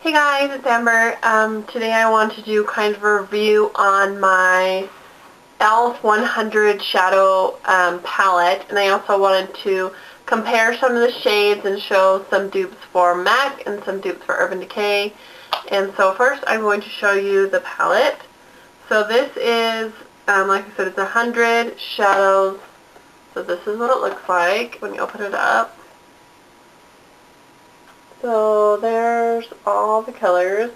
Hey guys, it's Amber. Today I want to do kind of a review on my e.l.f. 100 Shadow palette, and I also wanted to compare some of the shades and show some dupes for MAC and some dupes for Urban Decay. And so first I'm going to show you the palette. So this is, like I said, it's 100 shadows. So this is what it looks like when you open it up. So there's all the colors.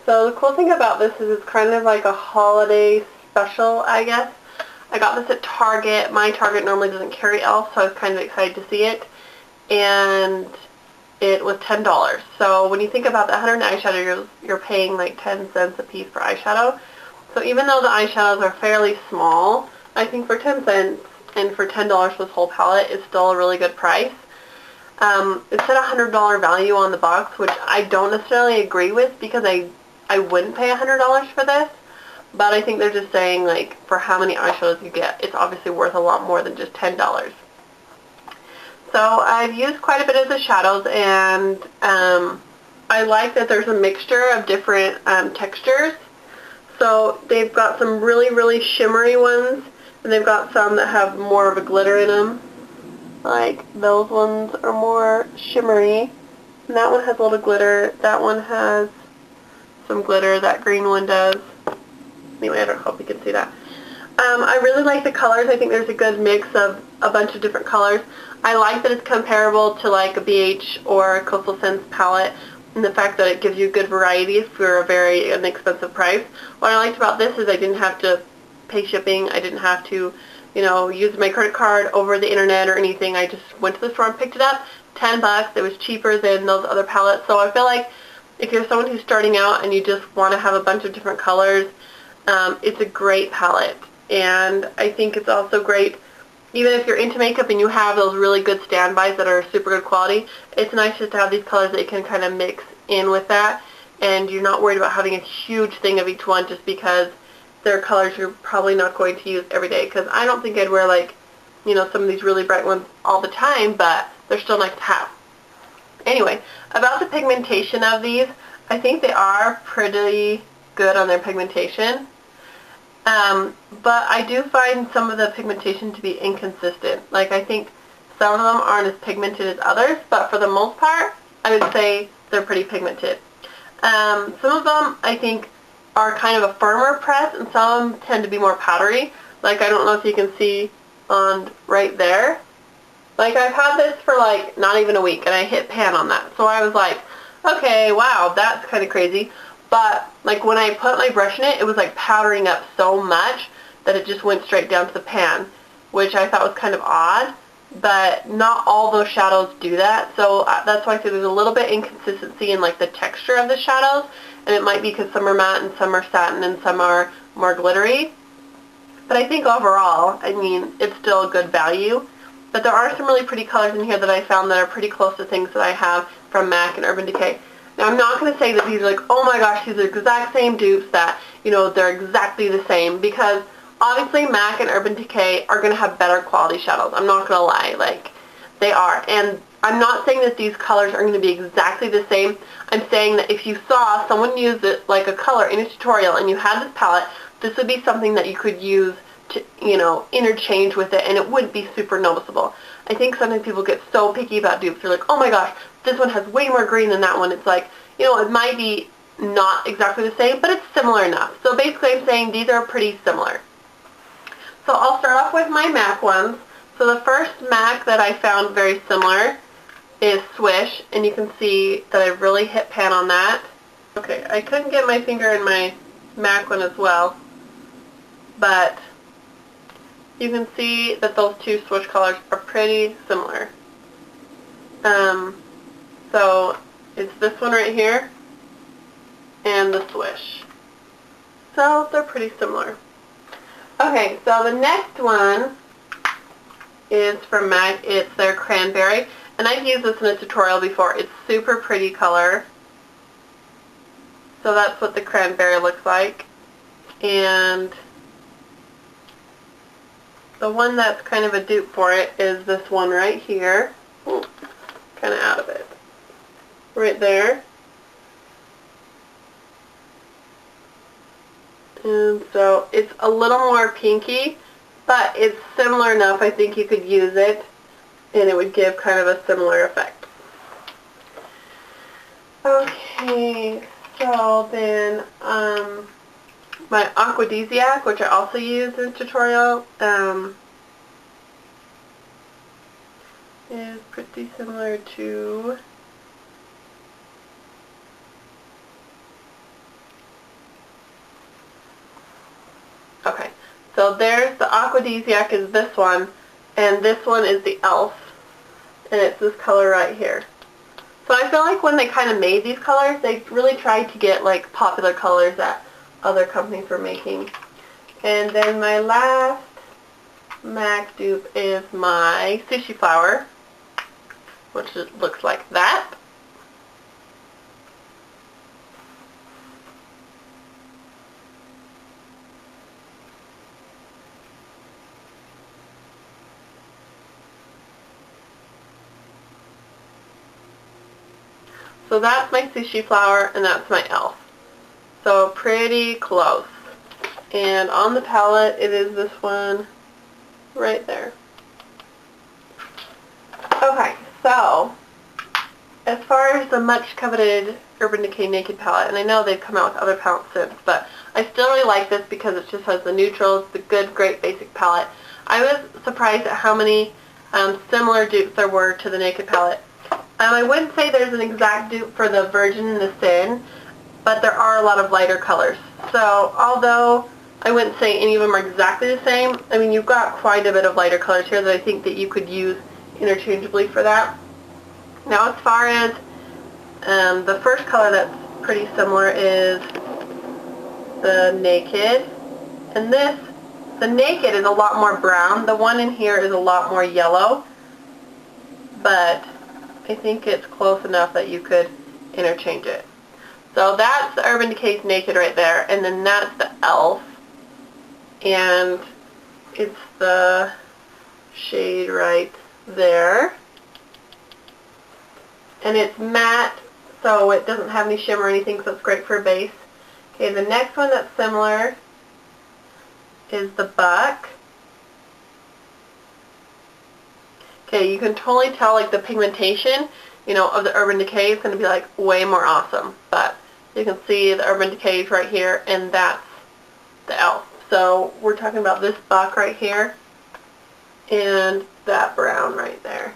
So the cool thing about this is it's kind of like a holiday special, I guess. I got this at Target. My Target normally doesn't carry e.l.f., so I was kind of excited to see it. And it was $10. So when you think about the 100 eyeshadow, you're paying like 10 cents a piece for eyeshadow. So even though the eyeshadows are fairly small, I think for 10 cents and for $10 for this whole palette is still a really good price. It said $100 value on the box, which I don't necessarily agree with because I wouldn't pay $100 for this. But I think they're just saying, like, for how many eyeshadows you get, it's obviously worth a lot more than just $10. So I've used quite a bit of the shadows, and I like that there's a mixture of different textures. So they've got some really, really shimmery ones, and they've got some that have more of a glitter in them. Like, those ones are more shimmery. And that one has a little glitter. That one has some glitter. That green one does. Anyway, I don't hope you can see that. I really like the colors. I think there's a good mix of a bunch of different colors. I like that it's comparable to like a BH or a Coastal Scents palette, and the fact that it gives you good variety for a very inexpensive price. What I liked about this is I didn't have to pay shipping. I didn't have to, you know, use my credit card over the internet or anything. I just went to the store and picked it up. $10. It was cheaper than those other palettes. So I feel like if you're someone who's starting out and you just want to have a bunch of different colors, it's a great palette. And I think it's also great, even if you're into makeup and you have those really good standbys that are super good quality, it's nice just to have these colors that you can kind of mix in with that. And you're not worried about having a huge thing of each one just because they're colors you're probably not going to use every day, because I don't think I'd wear, like, you know, some of these really bright ones all the time, but they're still nice to have. Anyway, about the pigmentation of these, I think they are pretty good on their pigmentation, but I do find some of the pigmentation to be inconsistent. Like, I think some of them aren't as pigmented as others, but for the most part, I would say they're pretty pigmented. Some of them, I think, are kind of a firmer press, and some of them tend to be more powdery. Like, I don't know if you can see on right there. Like, I've had this for like not even a week, and I hit pan on that. So I was like, okay, wow, that's kind of crazy. But like when I put my brush in it, it was like powdering up so much that it just went straight down to the pan, which I thought was kind of odd. But not all those shadows do that, so that's why I say there's a little bit inconsistency in like the texture of the shadows, and it might be because some are matte and some are satin and some are more glittery. But I think overall, I mean, it's still a good value. But there are some really pretty colors in here that I found that are pretty close to things that I have from MAC and Urban Decay. Now, I'm not going to say that these are like, oh my gosh, these are the exact same dupes, that, you know, they're exactly the same, because obviously MAC and Urban Decay are going to have better quality shadows. I'm not going to lie, like, they are. And I'm not saying that these colors are going to be exactly the same. I'm saying that if you saw someone use it like a color in a tutorial and you had this palette, this would be something that you could use to, you know, interchange with it, and it would be super noticeable. I think sometimes people get so picky about dupes. They're like, oh my gosh, this one has way more green than that one. It's like, you know, it might be not exactly the same, but it's similar enough. So basically I'm saying these are pretty similar. So I'll start off with my MAC ones. So the first MAC that I found very similar is Swish, and you can see that I really hit pan on that. Okay, I couldn't get my finger in my MAC one as well, but you can see that those two Swish colors are pretty similar. So it's this one right here and the Swish. So they're pretty similar. Okay, so the next one is from MAC. It's their Cranberry, and I've used this in a tutorial before. It's super pretty color. So that's what the Cranberry looks like. And the one that's kind of a dupe for it is this one right here. Kind of out of it. Right there. And so it's a little more pinky, but it's similar enough. I think you could use it and it would give kind of a similar effect. Okay, so then my aphrodisiac, which I also used in the tutorial, is pretty similar to okay, so there's the aphrodisiac is this one, and this one is the elf, and it's this color right here. So I feel like when they kind of made these colors, they really tried to get like popular colors that other companies were making. And then my last MAC dupe is my sushi flower, which looks like that. So that's my sushi flower and that's my elf. So pretty close. And on the palette it is this one right there. Okay, so as far as the much coveted Urban Decay Naked palette, and I know they've come out with other palettes since, but I still really like this because it just has the neutrals, the good, great basic palette. I was surprised at how many similar dupes there were to the Naked palette. I wouldn't say there's an exact dupe for the Virgin and the Sin, but there are a lot of lighter colors. So although I wouldn't say any of them are exactly the same, I mean, you've got quite a bit of lighter colors here that I think that you could use interchangeably for that. Now as far as the first color that's pretty similar is the Naked. And the Naked is a lot more brown. The one in here is a lot more yellow. But I think it's close enough that you could interchange it. So that's the Urban Decay's Naked right there, and then that's the elf, and it's the shade right there, and it's matte, so it doesn't have any shimmer or anything, so it's great for a base. Okay, the next one that's similar is the Buck. Okay, you can totally tell like the pigmentation, you know, of the Urban Decay is going to be like way more awesome. But you can see the Urban Decay is right here, and that's the elf. So we're talking about this Buck right here and that brown right there.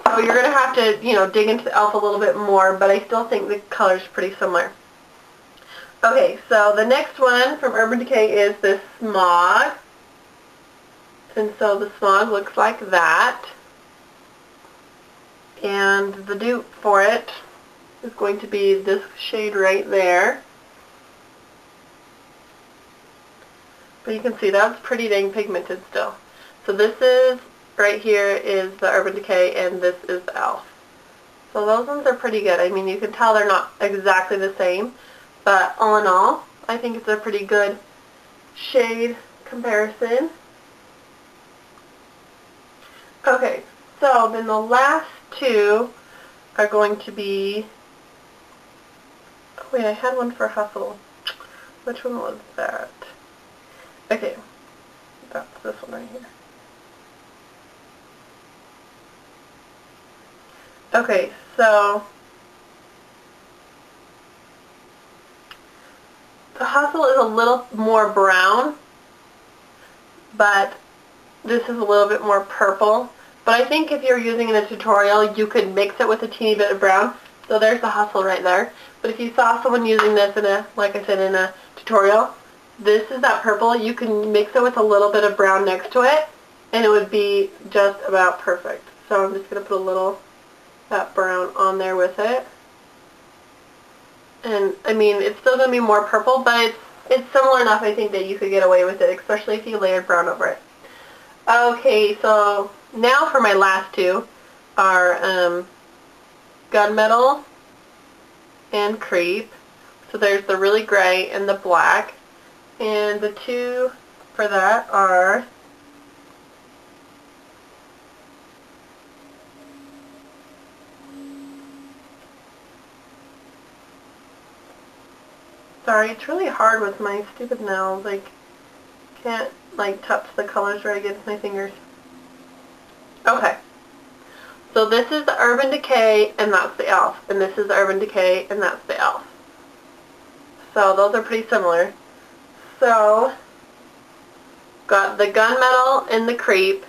So you're going to have to, you know, dig into the elf a little bit more, but I still think the color's pretty similar. Okay, so the next one from Urban Decay is this Smog. And so the Smog looks like that. And the dupe for it is going to be this shade right there. But you can see that's pretty dang pigmented still. So this is, right here is the Urban Decay, and this is the elf. So those ones are pretty good. I mean, you can tell they're not exactly the same, but all in all, I think it's a pretty good shade comparison. Okay, so then the last two are going to be, oh wait, I had one for Hustle. Which one was that? Okay, that's this one right here. Okay, so the Hustle is a little more brown, but this is a little bit more purple. But I think if you're using it in a tutorial, you could mix it with a teeny bit of brown. So there's the Hustle right there. But if you saw someone using this in a, like I said, in a tutorial, this is that purple. You can mix it with a little bit of brown next to it, and it would be just about perfect. So I'm just going to put a little that brown on there with it. And I mean, it's still going to be more purple, but it's similar enough, I think, that you could get away with it, especially if you layered brown over it. Okay, so now for my last two are Gunmetal and Creep. So there's the really gray and the black. And the two for that are Sorry, it's really hard with my stupid nails. Like, can't, like, touch the colors right against my fingers. Okay. So this is the Urban Decay, and that's the e.l.f. And this is the Urban Decay, and that's the e.l.f. So those are pretty similar. So, got the Gunmetal and the Creep.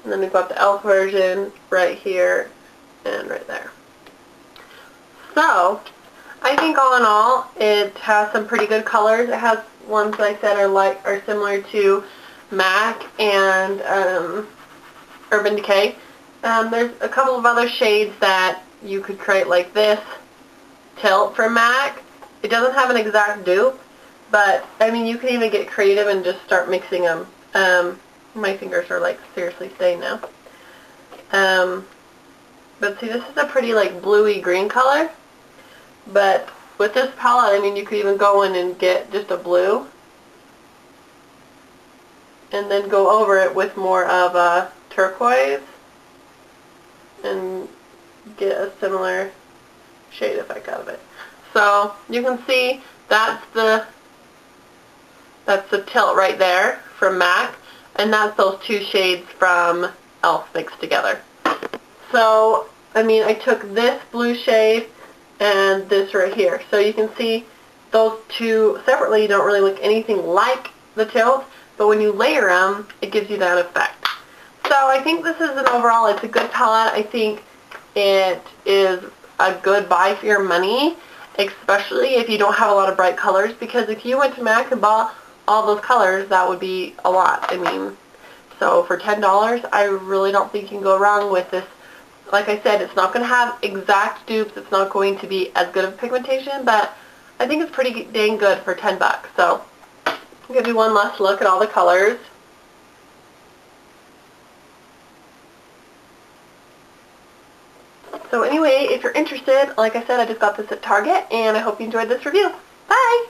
And then we've got the e.l.f. version right here and right there. So, I think all in all, it has some pretty good colors. It has ones that I said are similar to MAC and Urban Decay. There's a couple of other shades that you could create, like this Tilt from MAC. It doesn't have an exact dupe, but I mean you can even get creative and just start mixing them. My fingers are like seriously stained now. But see, this is a pretty like bluey green color. But with this palette, I mean, you could even go in and get just a blue. And then go over it with more of a turquoise. And get a similar shade effect out of it. So, you can see that's the Tilt right there from MAC. And that's those two shades from e.l.f. mixed together. So, I mean, I took this blue shade and this right here. So you can see those two separately don't really look anything like the Tilt, but when you layer them, it gives you that effect. So I think this is an overall, it's a good palette. I think it is a good buy for your money, especially if you don't have a lot of bright colors, because if you went to MAC and bought all those colors, that would be a lot. I mean, so for $10, I really don't think you can go wrong with this. Like I said, it's not going to have exact dupes. It's not going to be as good of pigmentation, but I think it's pretty dang good for 10 bucks. So, I'll give you one last look at all the colors. So anyway, if you're interested, like I said, I just got this at Target, and I hope you enjoyed this review. Bye!